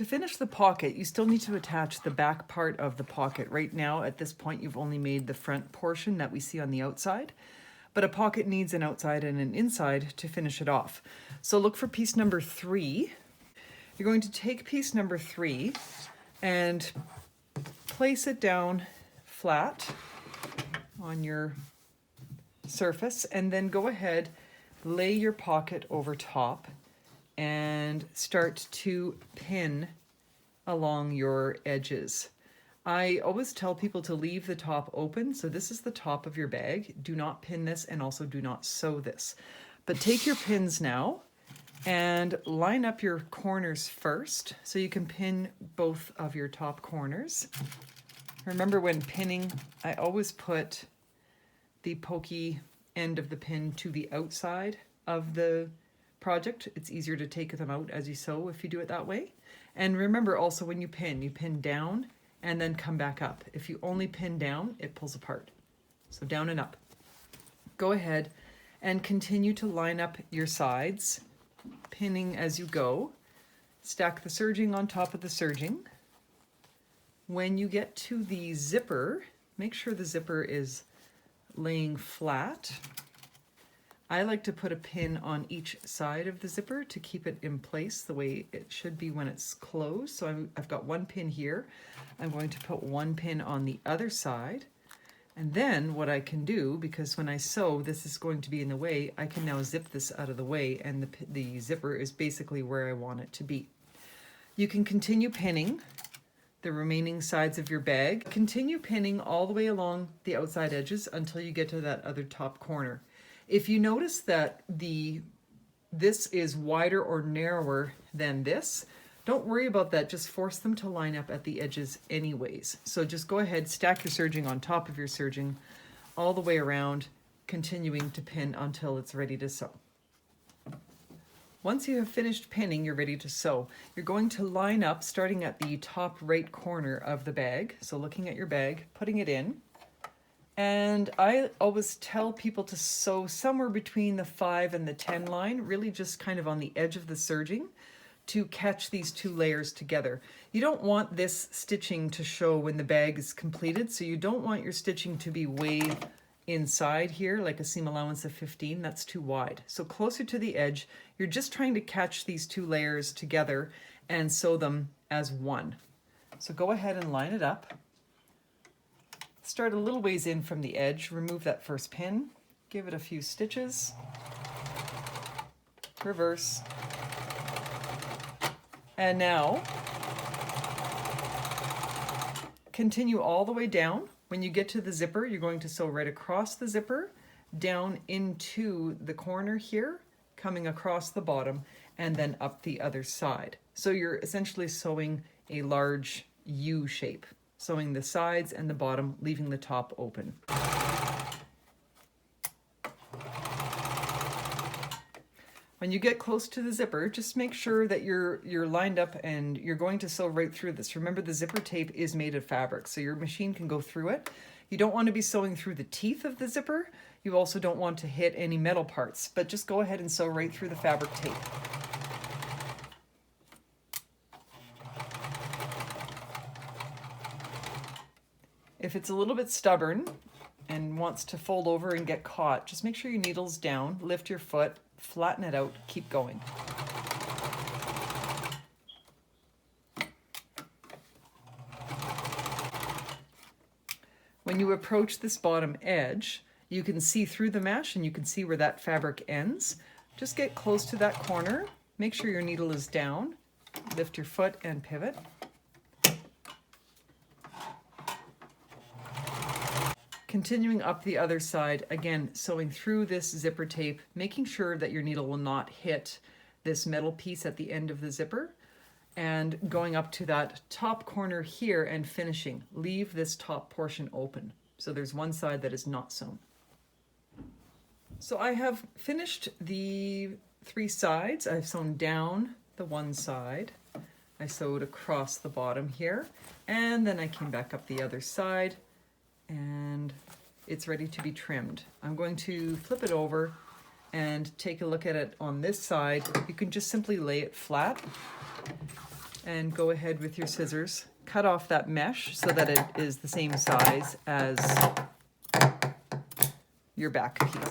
To finish the pocket, you still need to attach the back part of the pocket. Right now, at this point, you've only made the front portion that we see on the outside, but a pocket needs an outside and an inside to finish it off. So look for piece number 3. You're going to take piece number 3 and place it down flat on your surface, and then go ahead, lay your pocket over top and start to pin along your edges. I always tell people to leave the top open, so this is the top of your bag. Do not pin this, and also do not sew this. But take your pins now and line up your corners first so you can pin both of your top corners. Remember, when pinning, I always put the pokey end of the pin to the outside of the project. It's easier to take them out as you sew if you do it that way. And remember also, when you pin down and then come back up. If you only pin down, it pulls apart. So down and up. Go ahead and continue to line up your sides, pinning as you go. Stack the serging on top of the serging. When you get to the zipper, make sure the zipper is laying flat. I like to put a pin on each side of the zipper to keep it in place the way it should be when it's closed. So I've got one pin here. I'm going to put one pin on the other side. And then what I can do, because when I sew, this is going to be in the way, I can now zip this out of the way, and the zipper is basically where I want it to be. You can continue pinning the remaining sides of your bag. Continue pinning all the way along the outside edges until you get to that other top corner. If you notice that this is wider or narrower than this, don't worry about that. Just force them to line up at the edges anyways. So just go ahead, stack your serging on top of your serging all the way around, continuing to pin until it's ready to sew. Once you have finished pinning, you're ready to sew. You're going to line up starting at the top right corner of the bag. So looking at your bag, putting it in. And I always tell people to sew somewhere between the 5 and the 10 line, really just kind of on the edge of the serging to catch these two layers together. You don't want this stitching to show when the bag is completed, so you don't want your stitching to be way inside here, like a seam allowance of 15, that's too wide. So closer to the edge, you're just trying to catch these two layers together and sew them as one. So go ahead and line it up. Start a little ways in from the edge, remove that first pin, give it a few stitches, reverse, and now continue all the way down. When you get to the zipper, you're going to sew right across the zipper, down into the corner here, coming across the bottom, and then up the other side. So you're essentially sewing a large U shape, sewing the sides and the bottom, leaving the top open. When you get close to the zipper, just make sure that you're lined up and you're going to sew right through this. Remember, the zipper tape is made of fabric, so your machine can go through it. You don't want to be sewing through the teeth of the zipper. You also don't want to hit any metal parts, but just go ahead and sew right through the fabric tape. If it's a little bit stubborn and wants to fold over and get caught, just make sure your needle's down, lift your foot, flatten it out, keep going. When you approach this bottom edge, you can see through the mesh and you can see where that fabric ends. Just get close to that corner, make sure your needle is down, lift your foot and pivot. Continuing up the other side, again, sewing through this zipper tape, making sure that your needle will not hit this metal piece at the end of the zipper, and going up to that top corner here and finishing. Leave this top portion open. So there's one side that is not sewn. So I have finished the 3 sides. I've sewn down the one side. I sewed across the bottom here, and then I came back up the other side, and it's ready to be trimmed. I'm going to flip it over and take a look at it on this side. You can just simply lay it flat and go ahead with your scissors, cut off that mesh so that it is the same size as your back piece.